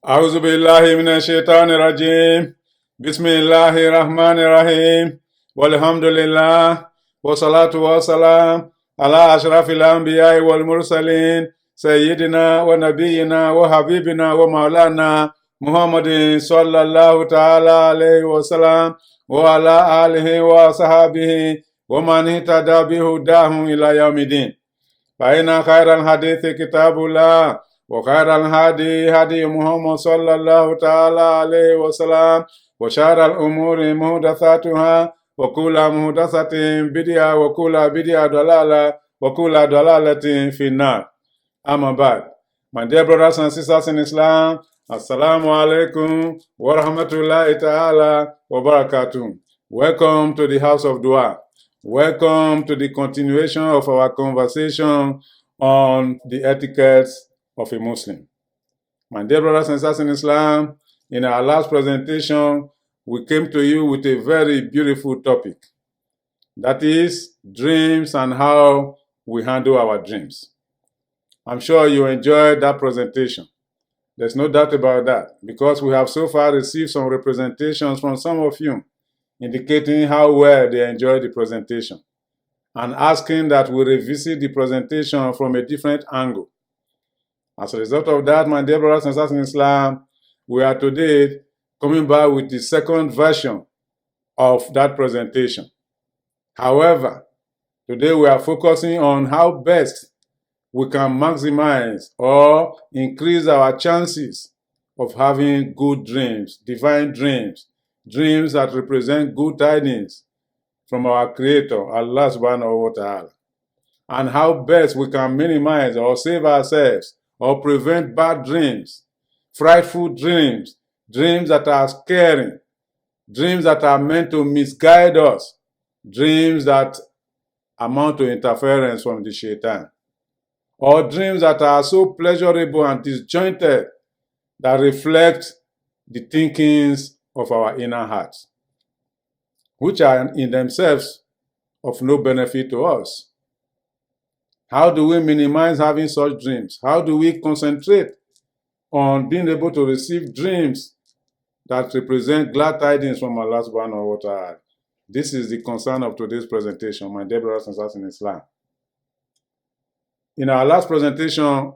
أعوذ بالله من الشيطان الرجيم بسم الله الرحمن الرحيم والحمد لله والصلاة والسلام على أشرف الأنبياء والمرسلين سيدنا ونبينا وحبيبنا ومولانا محمد صلى الله تعالى عليه وسلم وعلى آله وصحبه ومن اهتدى بهداه إلى يوم الدين فإن خير الحديث كتاب الله وخير الهدي هدي محمد صلى الله تعالى عليه وسلم وشر الأمور محدثاتها وكل محدثة بدعة وكل بدعة ضلالة وكل ضلالة في النار. Amma ba'd. My dear brothers and sisters in Islam, Assalamu alaikum wa rahmatullahi ta'ala wa barakatuh. Welcome to the House of Dua. Welcome to the continuation of our conversation on the etiquettes of a Muslim. My dear brothers and sisters in Islam, in our last presentation, we came to you with a very beautiful topic. That is dreams and how we handle our dreams. I'm sure you enjoyed that presentation. There's no doubt about that, because we have so far received some representations from some of you indicating how well they enjoyed the presentation and asking that we revisit the presentation from a different angle. As a result of that, my dear brothers and sisters in Islam, we are today coming back with the second version of that presentation. However, today we are focusing on how best we can maximize or increase our chances of having good dreams, divine dreams, dreams that represent good tidings from our Creator, Allah subhanahu wa ta'ala, and how best we can minimize or save ourselves or prevent bad dreams, frightful dreams, dreams that are scary, dreams that are meant to misguide us, dreams that amount to interference from the shaitan, or dreams that are so pleasurable and disjointed that reflect the thinkings of our inner hearts, which are in themselves of no benefit to us. How do we minimize having such dreams? How do we concentrate on being able to receive dreams that represent glad tidings from Allah subhanahu wa ta'ala? This is the concern of today's presentation, my dear brothers and sisters in Islam. In our last presentation,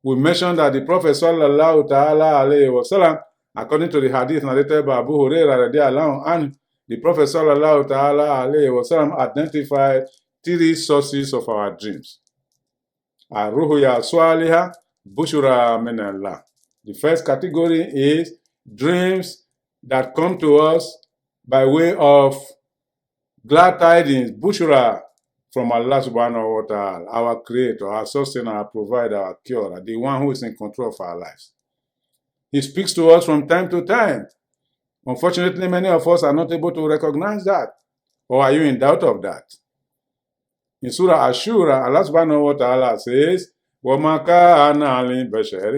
we mentioned that the Prophet sallallahu ta'ala alayhi wa sallam, according to the hadith narrated by Abu Hurairah radiallahu anhu, the Prophet sallallahu ta'ala alayhi wa sallam identified three sources of our dreams. Ar-ruhya swaliha bushra min Allah. The first category is dreams that come to us by way of glad tidings, bushra, from Allah subhanahu wa ta'ala, our creator, our sustainer, our provider, our curer, the one who is in control of our lives. He speaks to us from time to time. Unfortunately, many of us are not able to recognize that. Or are you in doubt of that? In Surah Ashura, Allah subhanahu wa ta'ala says, وَمَا كَانَ لِبَشَرٍ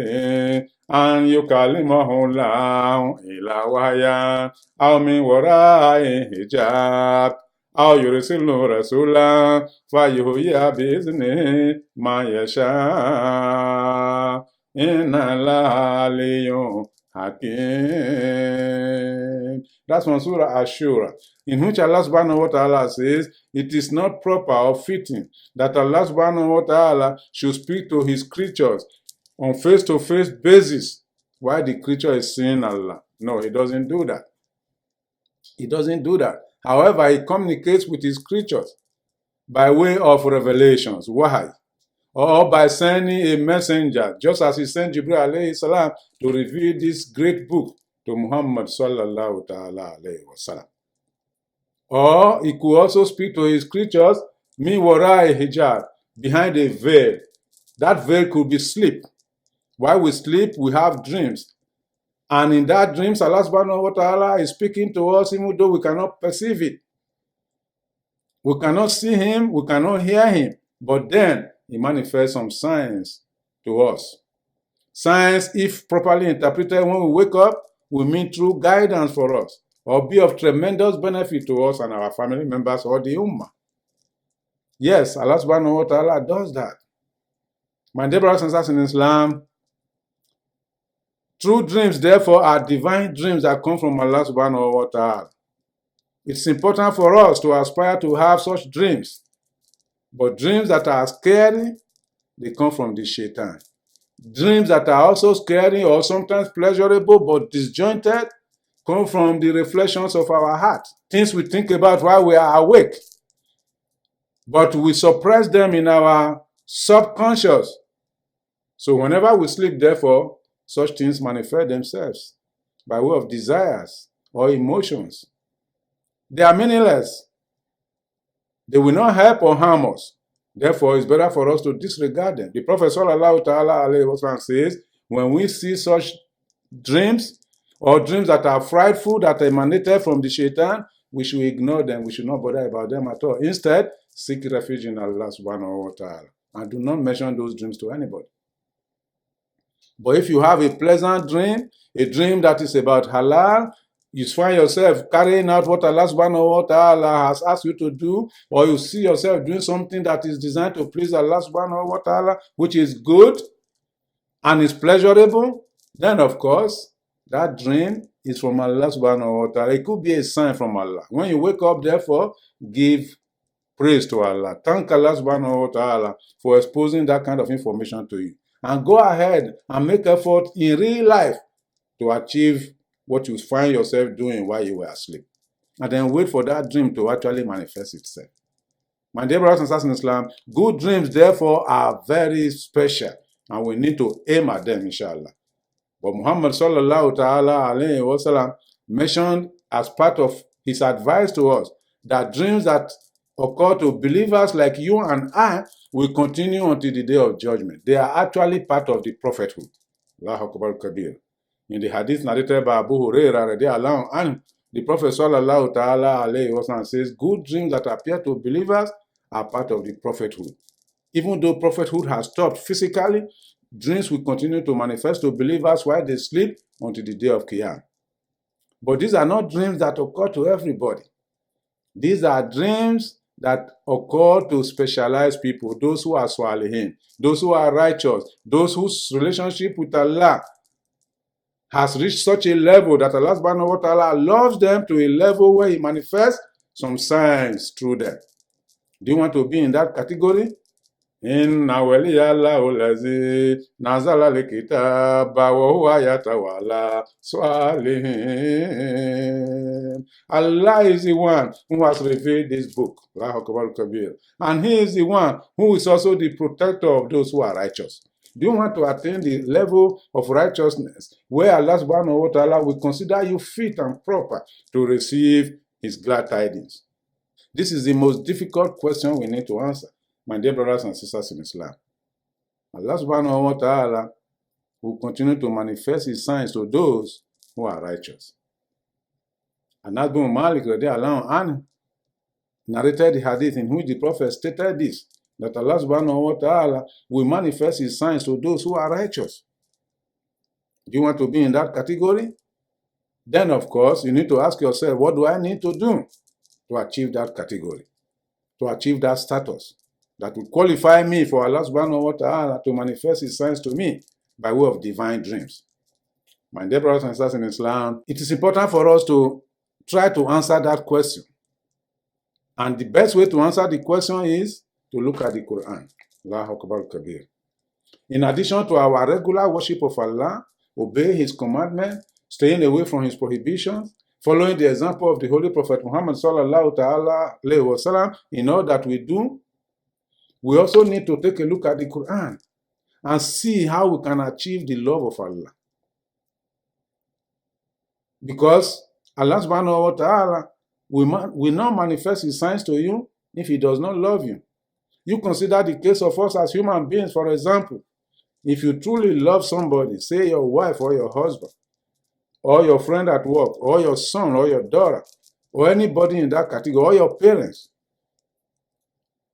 أَن يُكَلِّمَهُ اللَّهُ إِلَّا وَحْيًا أَوْ مِنْ وَرَاءِ حِجَابٍ أو يرسل رسولا فيحيي بإذنه ما يشاء إن الله علي حكيم. That's from Surah Ashura, in which Allah subhanahu wa ta'ala says, it is not proper or fitting that Allah subhanahu wa ta'ala should speak to his creatures on face-to-face basis while the creature is seeing Allah. No, he doesn't do that. He doesn't do that. However, he communicates with his creatures by way of revelations, wahy, or by sending a messenger, just as he sent Jibril alayhi salam to reveal this great book to Muhammad sallallahu ta'ala alayhi wa sallam. Or he could also speak to his creatures min warai hijab, behind a veil. That veil could be sleep. While we sleep, we have dreams. And in that dreams, Allah subhanahu wa ta'ala is speaking to us even though we cannot perceive it. We cannot see him, we cannot hear him, but then he manifests some signs to us. Signs, if properly interpreted when we wake up, will mean true guidance for us, or be of tremendous benefit to us and our family members or the Ummah. Yes, Allah subhanahu wa ta'ala does that. My dear brothers and sisters in Islam, True dreams, therefore, are divine dreams that come from Allah subhanahu wa ta'ala. It's important for us to aspire to have such dreams. But dreams that are scary, they come from the shaitan. Dreams that are also scary or sometimes pleasurable but disjointed come from the reflections of our heart. Things we think about while we are awake. But we suppress them in our subconscious. So whenever we sleep, therefore, such things manifest themselves by way of desires or emotions. They are meaningless. They will not help or harm us. Therefore, it's better for us to disregard them. The Prophet ﷺ says, when we see such dreams or dreams that are frightful, that emanated from the shaitan, we should ignore them. We should not bother about them at all. Instead, seek refuge in Allah subhanahu wa ta'ala and do not mention those dreams to anybody. But if you have a pleasant dream, a dream that is about halal, you find yourself carrying out what Allah subhanahu wa ta'ala has asked you to do, or you see yourself doing something that is designed to please Allah subhanahu wa ta'ala, which is good and is pleasurable, then of course, that dream is from Allah subhanahu wa ta'ala. It could be a sign from Allah. When you wake up, therefore, give praise to Allah. Thank Allah subhanahu wa ta'ala for exposing that kind of information to you. And go ahead and make effort in real life to achieve what you find yourself doing while you were asleep. And then wait for that dream to actually manifest itself. My dear brothers and sisters in Islam, good dreams, therefore, are very special. And we need to aim at them, inshallah. But Muhammad sallallahu ta'ala alayhi wa sallam mentioned as part of his advice to us that dreams that occur to believers like you and I will continue until the day of judgment. They are actually part of the prophethood. Allahu Akbar Kabir. In the hadith narrated by Abu Hurairah radiallahu anhu, the Prophet sallallahu ta'ala alayhi wa sallam says, good dreams that appear to believers are part of the prophethood. Even though prophethood has stopped physically, dreams will continue to manifest to believers while they sleep until the day of Qiyam. But these are not dreams that occur to everybody. These are dreams that occur to specialized people, those who are Salihin, those who are righteous, those whose relationship with Allah has reached such a level that Allah subhanahu wa ta'ala loves them to a level where He manifests some signs through them. Do you want to be in that category? Inna waliyallahu allazi nazala al-kitaba wa huwa yatawalla salihin. Allah is the one who has revealed this book, Allahu Akbar Kabir. And He is the one who is also the protector of those who are righteous. Do you want to attain the level of righteousness where Allah subhanahu wa ta'ala will consider you fit and proper to receive His glad tidings? This is the most difficult question we need to answer, my dear brothers and sisters in Islam. Allah subhanahu wa ta'ala will continue to manifest His signs to those who are righteous. Anas bin Malik radiallahu anhu narrated the hadith in which the Prophet stated this, that Allah subhanahu wa ta'ala will manifest His signs to those who are righteous. Do you want to be in that category? Then, of course, you need to ask yourself, what do I need to do to achieve that category, to achieve that status that will qualify me for Allah subhanahu wa ta'ala to manifest His signs to me by way of divine dreams? My dear brothers and sisters in Islam, it is important for us to try to answer that question. And the best way to answer the question is to look at the Quran. Allahu Akbar Kabir. In addition to our regular worship of Allah, obey His commandments, staying away from His prohibitions, following the example of the Holy Prophet Muhammad sallallahu ta'ala alayhi wa sallam in all that we do, we also need to take a look at the Quran and see how we can achieve the love of Allah. Because Allah subhanahu wa ta'ala will not manifest His signs to you if He does not love you. You consider the case of us as human beings, for example. If you truly love somebody, say your wife or your husband, or your friend at work, or your son or your daughter, or anybody in that category, or your parents,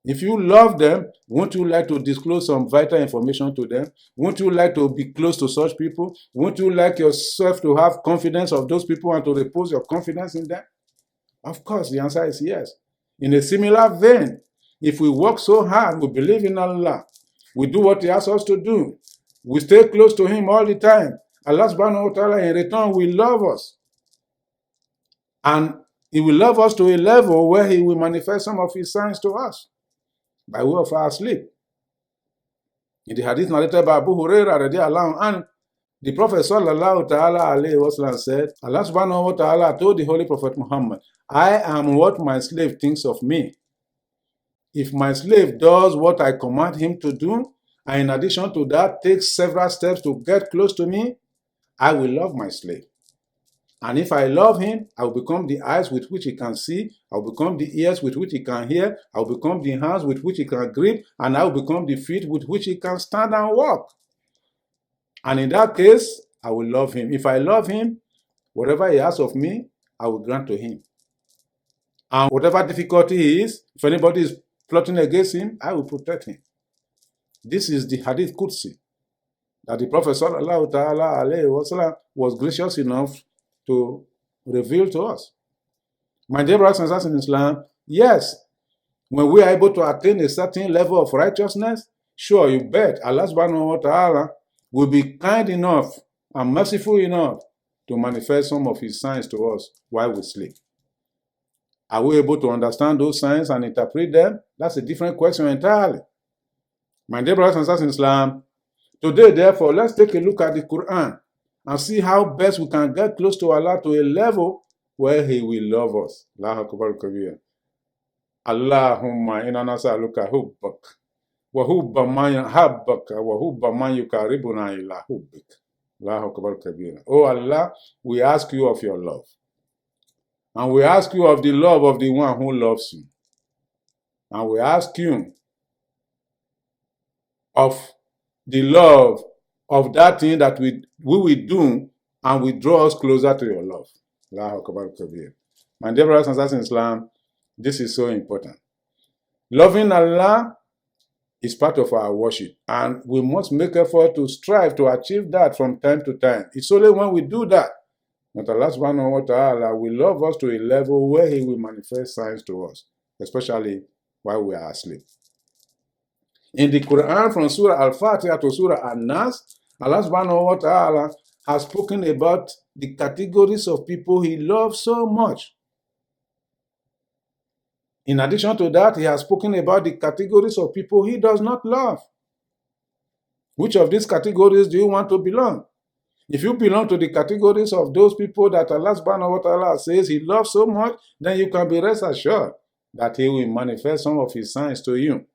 if you love them, won't you like to disclose some vital information to them? Won't you like to be close to such people? Won't you like yourself to have confidence of those people and to repose your confidence in them? Of course, the answer is yes. In a similar vein, if we work so hard, we believe in Allah, we do what He asks us to do, we stay close to Him all the time, Allah subhanahu wa ta'ala in return will love us. And He will love us to a level where He will manifest some of His signs to us by way of our sleep. In the hadith narrated by Abu Hurairah radiallahu anhu, the Prophet sallallahu ta'ala alayhi wa sallam said, Allah subhanahu wa ta'ala told the Holy Prophet Muhammad, I am what my slave thinks of me. If my slave does what I command him to do, and in addition to that takes several steps to get close to me, I will love my slave. And if I love him, I will become the eyes with which he can see, I will become the ears with which he can hear, I will become the hands with which he can grip, and I will become the feet with which he can stand and walk. And in that case, I will love him. If I love him, whatever he asks of me, I will grant to him. And whatever difficulty he is, if anybody is plotting against him, I will protect him. This is the Hadith Qudsi that the Prophet sallallahu ta'ala alayhi wa sallam was gracious enough to reveal to us. My dear brothers and sisters in Islam, yes, when we are able to attain a certain level of righteousness, sure, you bet Allah subhanahu wa ta'ala will be kind enough and merciful enough to manifest some of His signs to us while we sleep. Are we able to understand those signs and interpret them? That's a different question entirely. My dear brothers and sisters in Islam, today, therefore, let's take a look at the Quran and see how best we can get close to Allah to a level where He will love us. Allahu Akbar Kabir. Allahumma inna nas'aluka hubbak wa hubba man yuhibbaka wa hubba man yuqarribuna ila hubbik. Allahu Akbar Kabir. Oh Allah, we ask you of your love. And we ask you of the love of the one who loves you. And we ask you of the love of that thing that we will do and will draw us closer to your love. Allahu Akbar Kabir. My dear brothers and sisters in Islam, this is so important. Loving Allah is part of our worship, and we must make effort to strive to achieve that from time to time. It's only when we do that Allah subhanahu wa ta'ala will love us to a level where He will manifest signs to us, especially while we are asleep. In the Quran, from Surah Al-Fatiha to Surah An-Nas, Allah subhanahu wa ta'ala has spoken about the categories of people He loves so much. In addition to that, He has spoken about the categories of people He does not love. Which of these categories do you want to belong? If you belong to the categories of those people that Allah subhanahu wa ta'ala says He loves so much, then you can be rest assured that He will manifest some of His signs to you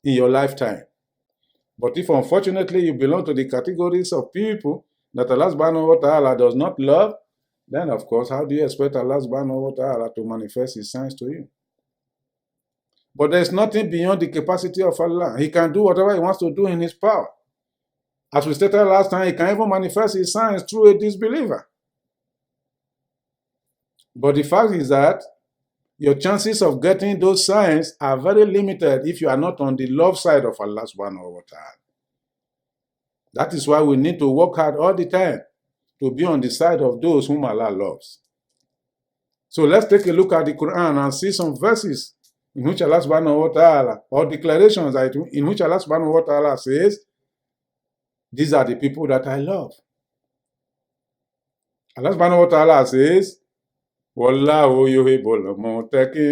in your lifetime. But if unfortunately you belong to the categories of people that Allah subhanahu wa ta'ala does not love, then of course, how do you expect Allah subhanahu wa ta'ala to manifest His signs to you? But there is nothing beyond the capacity of Allah. He can do whatever He wants to do in His power. As we stated last time, He can even manifest His signs through a disbeliever. But the fact is that your chances of getting those signs are very limited if you are not on the love side of Allah subhanahu wa ta'ala. That is why we need to work hard all the time to be on the side of those whom Allah loves. So let's take a look at the Quran and see some verses in which Allah subhanahu wa ta'ala, or declarations in which Allah subhanahu wa ta'ala says, these are the people that I love. Allah subhanahu wa ta'ala says, Wallahu yuhibbul muttaqin.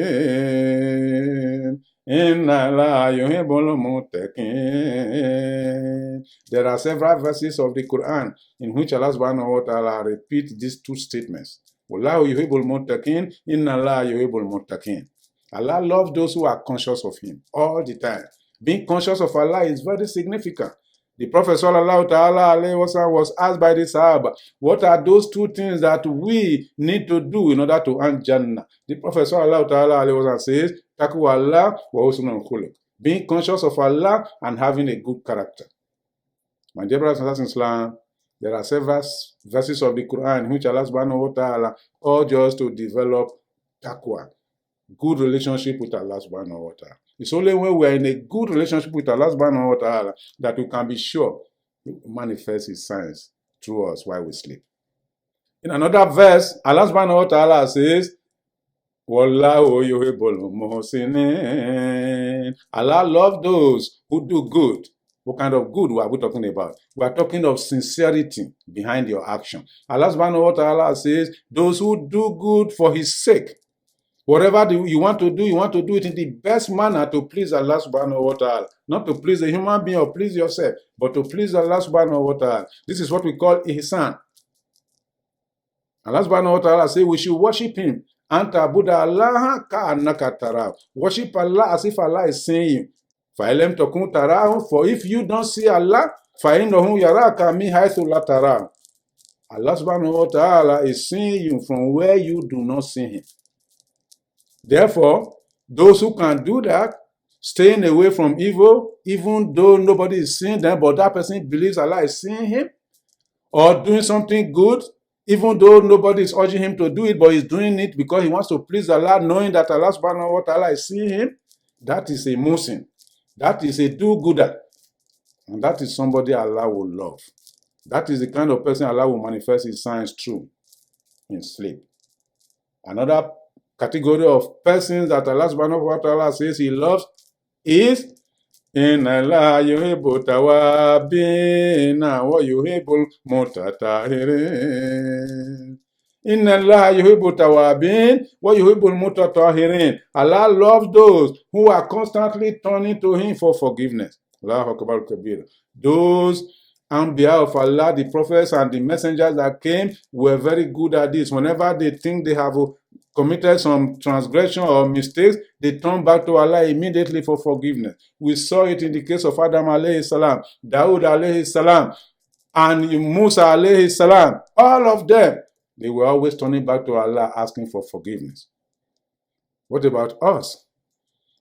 Inna la yuhibbul muttaqin. There are several verses of the Quran in which Allah subhanahu wa ta'ala repeats these two statements. Wallahu yuhibbul muttaqin. Inna la yuhibbul muttaqin. Allah loves those who are conscious of Him all the time. Being conscious of Allah is very significant. The Prophet sallallahu ta'ala alayhi wa sallam was asked by the Sahaba, what are those two things that we need to do in order to earn Jannah? The Prophet sallallahu ta'ala alayhi wa sallam says, Taqwa Allah wa husnul khuluq. Being conscious of Allah and having a good character. My dear brothers and sisters in Islam, there are several verses of the Quran in which Allah subhanahu wa ta'ala urges us to develop taqwa, good relationship with Allah subhanahu wa ta'ala. It's only when we are in a good relationship with Allah subhanahu wa ta'ala that we can be sure He will manifest His signs through us while we sleep. In another verse, Allah subhanahu wa ta'ala says, Wallahu yuhibbul muhsinin. Allah loves those who do good. What kind of good are we talking about? We are talking of sincerity behind your action. Allah subhanahu wa ta'ala says, those who do good for his sake, whatever you want to do it in the best manner to please Allah subhanahu wa ta'ala. Not to please a human being or please yourself, but to please Allah subhanahu wa ta'ala. This is what we call ihsan. Allah subhanahu wa ta'ala says we should worship him. Anta Buddha Allah ka'annaka tarahu. Worship Allah as if Allah is seeing you. Fa'ilem takun tarahu. For if you don't see Allah, fa'innahu yaraka min haythu la tarahu. Allah subhanahu wa ta'ala is seeing you from where you do not see him. Therefore, those who can do that, staying away from evil, even though nobody is seeing them, but that person believes Allah is seeing him, or doing something good, even though nobody is urging him to do it, but he's doing it because he wants to please Allah, knowing that Allah subhanahu wa ta'ala is seeing him, that is a Muslim. That is a do-gooder. And that is somebody Allah will love. That is the kind of person Allah will manifest his signs through in sleep. Another category of persons that Allah subhanahu wa ta'ala says he loves is Inna Allah yuhibbu tawabina wa yuhibbu mutatahirin. Inna Allah yuhibbu tawabin wa yuhibbu mutatahirin. Allah loves those who are constantly turning to him for forgiveness. Allahu Akbar Kabir. Those Anbiya of Allah, the prophets and the messengers that came were very good at this. Whenever they think they have committed some transgression or mistakes, they turn back to Allah immediately for forgiveness. We saw it in the case of Adam alayhi salam, Dawood alayhi salam, and Musa alayhi salam. All of them, they were always turning back to Allah asking for forgiveness. What about us?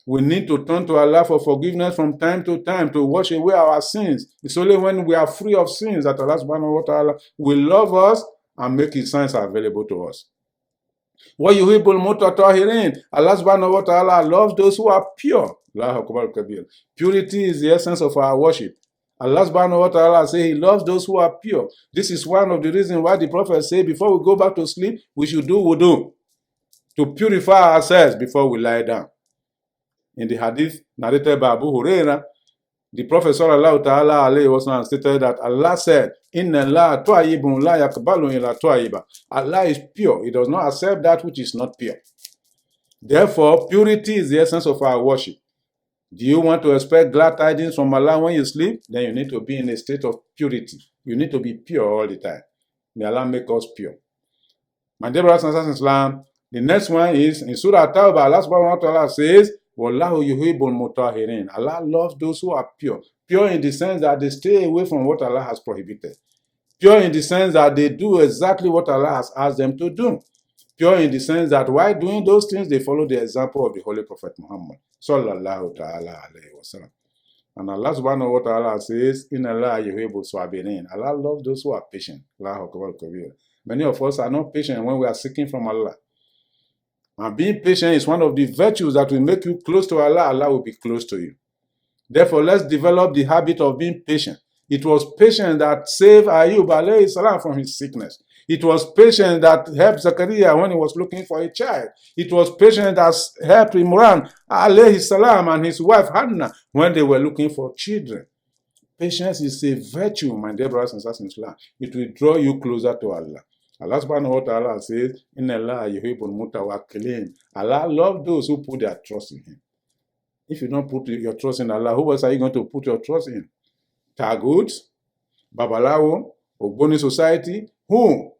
We need to turn to Allah for forgiveness from time to time to wash away our sins. It's only when we are free of sins that Allah subhanahu wa ta'ala will love us and make his signs available to us. Allah subhanahu wa ta'ala loves those who are pure. Purity is the essence of our worship. Allah subhanahu wa ta'ala says he loves those who are pure. This is one of the reasons why the Prophet said before we go back to sleep, we should do wudu to purify ourselves before we lie down. In the hadith narrated by Abu Huraira, the Prophet sallallahu ta'ala alayhi wa sallam stated that Allah said, Inna Allah tayyibun la yaqbalu illa tayyiba. Allah is pure. He does not accept that which is not pure. Therefore, purity is the essence of our worship. Do you want to expect glad tidings from Allah when you sleep? Then you need to be in a state of purity. You need to be pure all the time. May Allah make us pure. My dear brothers and sisters in Islam, the next one is in Surah Tawbah, Allah subhanahu wa ta'ala says, Wallahu yuhibbul mutahirin. Allah loves those who are pure. Pure in the sense that they stay away from what Allah has prohibited. Pure in the sense that they do exactly what Allah has asked them to do. Pure in the sense that while doing those things, they follow the example of the Holy Prophet Muhammad sallallahu ta'ala alayhi wa sallam. And Allah subhanahu wa ta'ala says, Inna Allah yuhibbul sabirin. Allah loves those who are patient. Allahu Akbar Kabir. Many of us are not patient when we are seeking from Allah. And being patient is one of the virtues that will make you close to Allah. Allah will be close to you. Therefore, let's develop the habit of being patient. It was patience that saved Ayub alayhi salam from his sickness. It was patience that helped Zachariah when he was looking for a child. It was patience that helped Imran alayhi salam and his wife Hannah when they were looking for children. Patience is a virtue, my dear brothers and sisters in Islam. It will draw you closer to Allah. Allah subhanahu wa ta'ala says, Inna Allah yuhibbul mutawakkilin. Allah loves those who put their trust in him. If you don't put your trust in Allah, who else are you going to put your trust in? Tagut, Babalawo, Ogboni society? Who?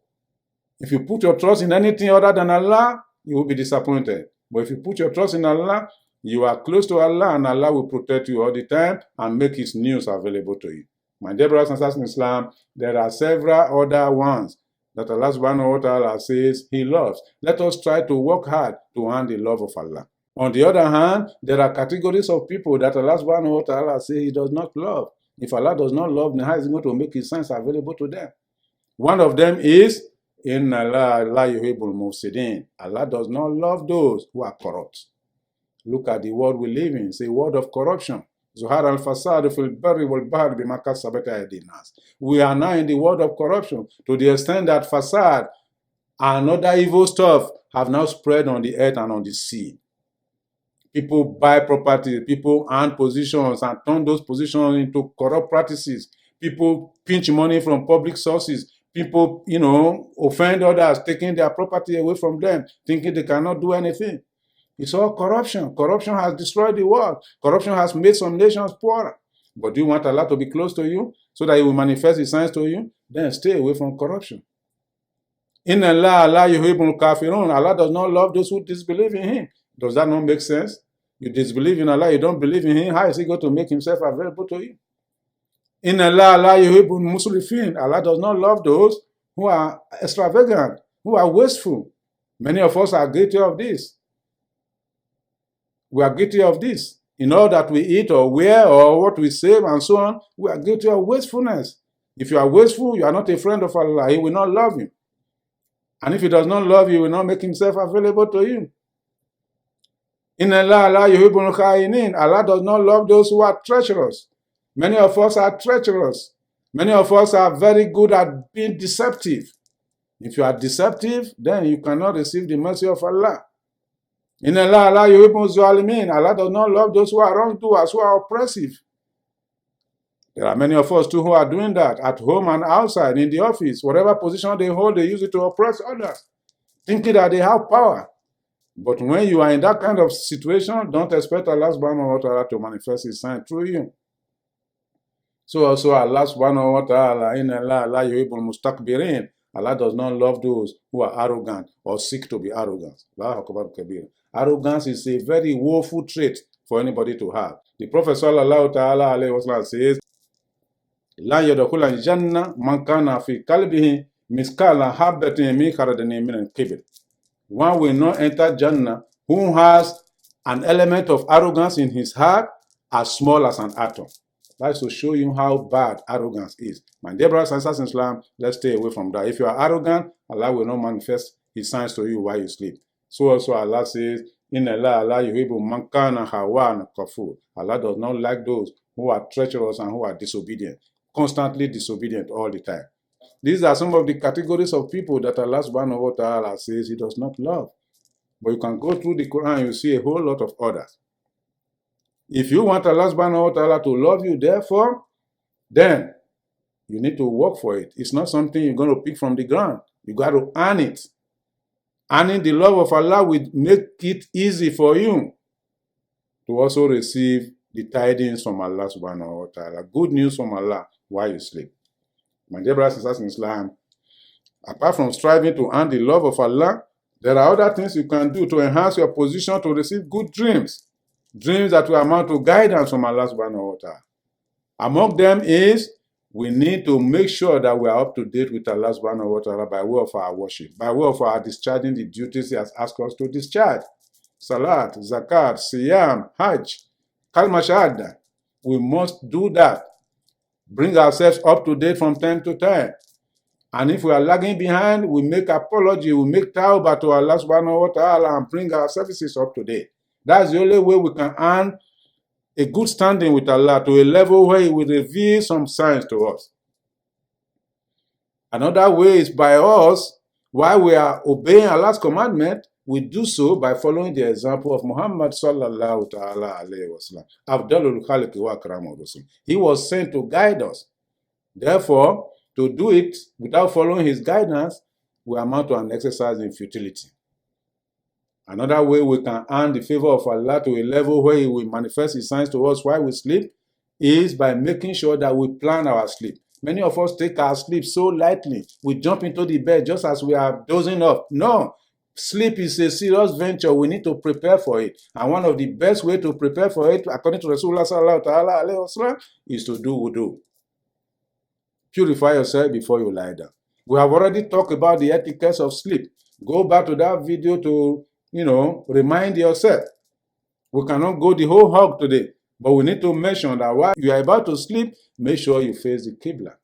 If you put your trust in anything other than Allah, you will be disappointed. But if you put your trust in Allah, you are close to Allah and Allah will protect you all the time and make his news available to you. My dear brothers and sisters in Islam, there are several other ones that Allah subhanahu wa ta'ala says he loves. Let us try to work hard to earn the love of Allah. On the other hand, there are categories of people that Allah subhanahu wa ta'ala says he does not love. If Allah does not love, then how is he going to make his signs available to them? One of them is, Inna Allah la yuhibbul mufsidin. Allah does not love those who are corrupt. Look at the world we live in. It's a world of corruption. Zuhar al-fasad fil barri wal bahr bima kasabat aydin nas. We are now in the world of corruption to the extent that fasad and other evil stuff have now spread on the earth and on the sea. People buy property, people earn positions and turn those positions into corrupt practices. People pinch money from public sources. People, offend others, taking their property away from them, thinking they cannot do anything. It's all corruption. Corruption has destroyed the world. Corruption has made some nations poorer. But do you want Allah to be close to you so that He will manifest His signs to you? Then stay away from corruption. Inna Allah la yuhibbul kafirun. Allah does not love those who disbelieve in Him. Does that not make sense? You disbelieve in Allah, you don't believe in Him. How is He going to make Himself available to you? Inna Allah la yuhibbul musrifin. Allah does not love those who are extravagant, who are wasteful. Many of us are guilty of this. We are guilty of this. In all that we eat or wear or what we save and so on, we are guilty of wastefulness. If you are wasteful, you are not a friend of Allah. He will not love you. And if He does not love you, He will not make Himself available to you. Inna Allah la yuhibbul kha'inin. Allah does not love those who are treacherous. Many of us are treacherous. Many of us are very good at being deceptive. If you are deceptive, then you cannot receive the mercy of Allah. Inna Allah la yuhibbul zalimin. Allah does not love those who are wrongdoers, who are oppressive. There are many of us too who are doing that at home and outside, in the office. Whatever position they hold, they use it to oppress others, thinking that they have power. But when you are in that kind of situation, don't expect Allah subhanahu wa ta'ala to manifest His sign through you. So also Allah subhanahu wa ta'ala, inna Allah la yuhibbul mustakbirin. Allah does not love those who are arrogant or seek to be arrogant. Arrogance is a very woeful trait for anybody to have. The Prophet sallallahu ta'ala alayhi wa sallam says, La yadkhulul janna man kana fi qalbihi miskala habatin min khardalin min al-kibr. One will not enter Jannah who has an element of arrogance in his heart as small as an atom. That's to show you how bad arrogance is. My dear brothers and sisters in Islam, let's stay away from that. If you are arrogant, Allah will not manifest His signs to you while you sleep. So also Allah says, Inna Allah la yuhibbu man kana khawanan kafur. Allah does not like those who are treacherous and who are disobedient, constantly disobedient all the time. These are some of the categories of people that Allah subhanahu wa ta'ala says He does not love. But you can go through the Quran and you see a whole lot of others. If you want Allah subhanahu wa ta'ala to love you, therefore, then you need to work for it. It's not something you're going to pick from the ground. You got to earn it. Earning the love of Allah will make it easy for you to also receive the tidings from Allah subhanahu wa ta'ala. Good news from Allah while you sleep. My dear brothers and sisters in Islam, apart from striving to earn the love of Allah, there are other things you can do to enhance your position to receive good dreams. Dreams that will amount to guidance from Allah subhanahu wa ta'ala. Among them is, we need to make sure that we are up to date with Allah subhanahu wa ta'ala by way of our worship, by way of our discharging the duties He has asked us to discharge. Salat, Zakat, Siyam, Hajj, Kalma Shahada. We must do that. Bring ourselves up to date from time to time. And if we are lagging behind, we make apology, we make tawbah to Allah subhanahu wa ta'ala and bring our services up to date. That's the only way we can earn a good standing with Allah to a level where He will reveal some signs to us. Another way is by us, while we are obeying Allah's commandment, we do so by following the example of Muhammad sallallahu ta'ala alayhi wa sallam. Afdalul khaliqi wa akramu rasul. He was sent to guide us. Therefore, to do it without following His guidance will amount to an exercise in futility. Another way we can earn the favor of Allah to a level where He will manifest His signs to us while we sleep is by making sure that we plan our sleep. Many of us take our sleep so lightly. We jump into the bed just as we are dozing off. No, sleep is a serious venture. We need to prepare for it. And one of the best ways to prepare for it, according to Rasulullah sallallahu alaihi wasallam, is to do wudu. Purify yourself before you lie down. We have already talked about the etiquette of sleep. Go back to that video to remind yourself. We cannot go the whole hog today, but we need to mention that while you are about to sleep, make sure you face the Qibla.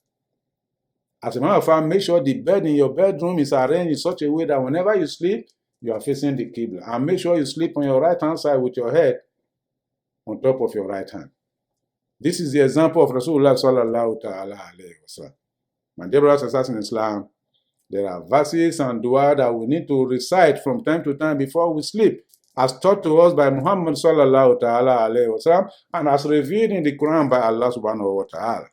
As a matter of fact, make sure the bed in your bedroom is arranged in such a way that whenever you sleep, you are facing the Qibla. And make sure you sleep on your right hand side with your head on top of your right hand. This is the example of Rasulullah sallallahu ta'ala alayhi wa sallam. My dear brothers and sisters in Islam, there are verses and dua that we need to recite from time to time before we sleep. as taught to us by Muhammad sallallahu ta'ala alayhi wa sallam, and as revealed in the Quran by Allah subhanahu wa ta'ala.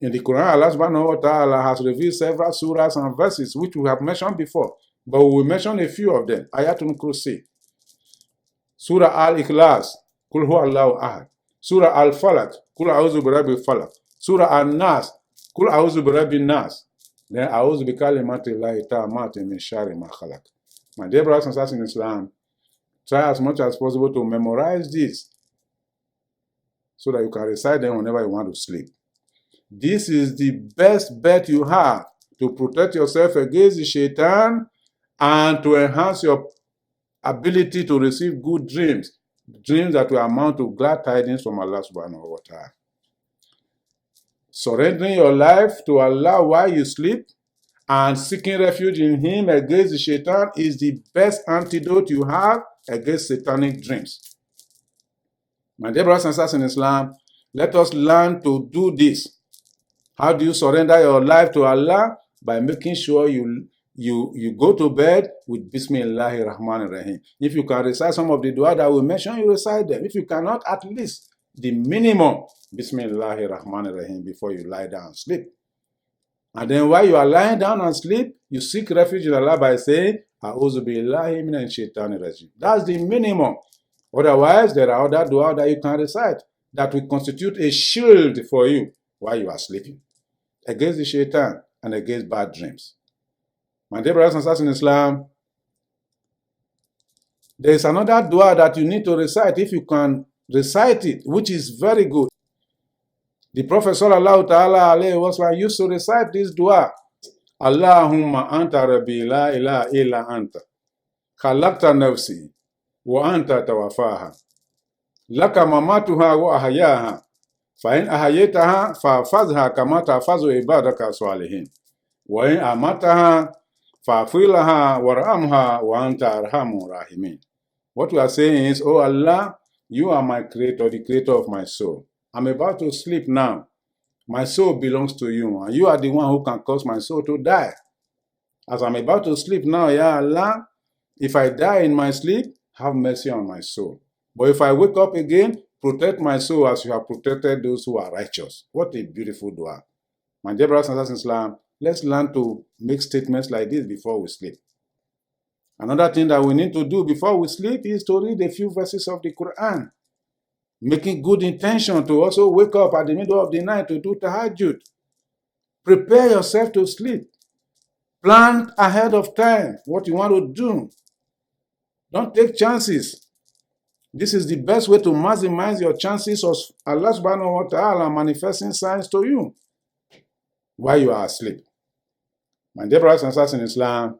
In the Quran, Allah subhanahu wa ta'ala has revealed several surahs and verses which we have mentioned before, but we will mention a few of them. Ayatul Kursi, Surah Al-Ikhlas, Kul Huwa Allahu Ahad, Surah Al-Falaq, Kul A'udhu Birabbil Falaq, Surah Al-Nas, Kul A'udhu Birabbin Nas, then A'udhu Bikalimati Llahi Tammati Min Sharri Ma Khalaq. My dear brothers and sisters in Islam, try as much as possible to memorize this so that you can recite them whenever you want to sleep. This is the best bet you have to protect yourself against the shaitan and to enhance your ability to receive good dreams, dreams that will amount to glad tidings from Allah subhanahu wa ta'ala. Surrendering your life to Allah while you sleep and seeking refuge in Him against the shaitan is the best antidote you have against satanic dreams. My dear brothers and sisters in Islam, let us learn to do this. How do you surrender your life to Allah? By making sure you go to bed with Bismillahir Rahmanir Rahim. If you can recite some of the dua that we mentioned, you recite them. If you cannot, at least the minimum Bismillahir Rahmanir Rahim before you lie down and sleep. And then while you are lying down and sleep, you seek refuge in Allah by saying, A'udhu billahi minash shaitanir rajim. That's the minimum. Otherwise, there are other dua that you can recite that will constitute a shield for you while you are sleeping against the shaitan and against bad dreams. My dear brothers and sisters in Islam, there is another dua that you need to recite if you can recite it, which is very good. The Prophet sallallahu ta'ala alayhi wa sallam used to recite this dua. Allahumma anta rabbi la ilaha illa anta. Khalaqta nafsi wa anta tawafaha. Laka mamatuha wa ahayaha. فإن أحييتها فاحفظها كما تحفظ عبادك الصالحين وإن أماتها فاغفر لها وارحمها وأنت أرحم الراحمين. What we are saying is, oh Allah, you are my creator, the creator of my soul. I'm about to sleep now. My soul belongs to you, and you are the one who can cause my soul to die. As I'm about to sleep now, Ya Allah, if I die in my sleep, have mercy on my soul. But if I wake up again, protect my soul as you have protected those who are righteous. What a beautiful dua. My dear brothers and sisters in Islam, let's learn to make statements like this before we sleep. Another thing that we need to do before we sleep is to read a few verses of the Quran, making good intention to also wake up at the middle of the night to do tahajjud. Prepare yourself to sleep. Plan ahead of time what you want to do. Don't take chances. This is the best way to maximize your chances of Allah subhanahu wa ta'ala manifesting signs to you while you are asleep. My dear brothers and sisters in Islam,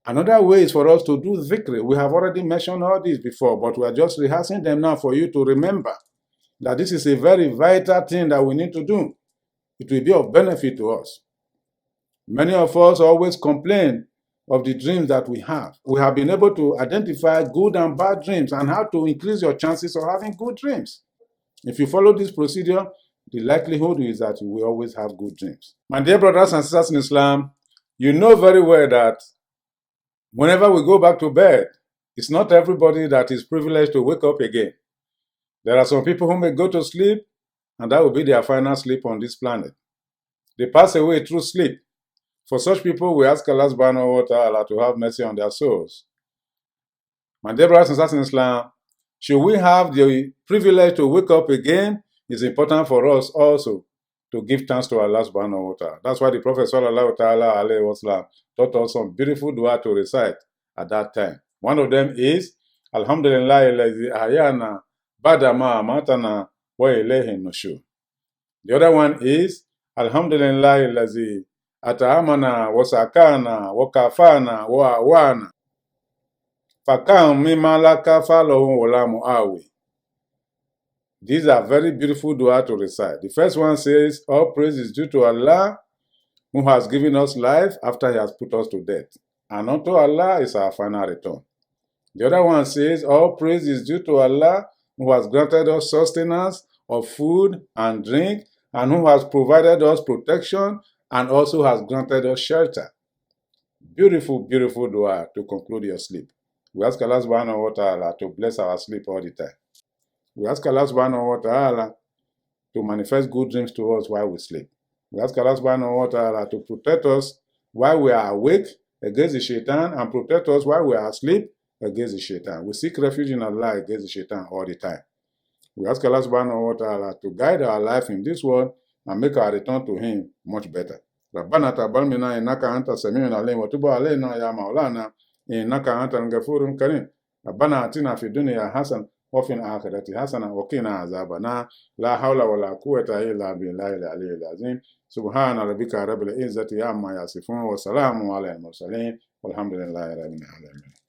another way is for us to do dhikr. We have already mentioned all this before, but we are just rehearsing them now for you to remember that this is a very vital thing that we need to do. It will be of benefit to us. Many of us always complain of the dreams that we have. We have been able to identify good and bad dreams and how to increase your chances of having good dreams. If you follow this procedure, the likelihood is that you will always have good dreams. My dear brothers and sisters in Islam, you know very well that whenever we go back to bed, it's not everybody that is privileged to wake up again. There are some people who may go to sleep, and that will be their final sleep on this planet. They pass away through sleep. For such people, we ask Allah subhanahu wa ta'ala to have mercy on their souls. My dear brothers and sisters in Islam, should we have the privilege to wake up again, it's important for us also to give thanks to Allah subhanahu wa ta'ala. That's why the Prophet sallallahu ta'ala alayhi wa sallam taught us some beautiful dua to recite at that time. One of them is, Alhamdulillah allazi ahyana ba'da ma amatana wa ilayhi nushur. The other one is, Alhamdulillah allazi ata'amana wa sakana wa kafana wa awana fakam mimma la kafalahu wa la mu'awi. These are very beautiful dua to recite. The first one says, all praise is due to Allah who has given us life after He has put us to death, and unto Allah is our final return. The other one says, all praise is due to Allah who has granted us sustenance of food and drink, and who has provided us protection and also has granted us shelter. Beautiful, beautiful dua to conclude your sleep. We ask Allah subhanahu wa ta'ala to bless our sleep all the time. We ask Allah subhanahu wa ta'ala to manifest good dreams to us while we sleep. We ask Allah subhanahu wa ta'ala to protect us while we are awake against the shaitan and protect us while we are asleep against the shaitan. We seek refuge in Allah against the shaitan all the time. We ask Allah subhanahu wa ta'ala to guide our life in this world and make our return to Him much better. ربنا تقبل منا إنك أنت السميع العليم وتب علينا يا مولانا إنك أنت الغفور الكريم. ربنا آتنا في الدنيا حسنة وفي الآخرة حسنة وقنا عذاب النار. لا حول ولا قوة إلا بالله العلي العظيم. سبحان ربك رب العزة عما يصفون وسلام على المرسلين والحمد لله رب العالمين.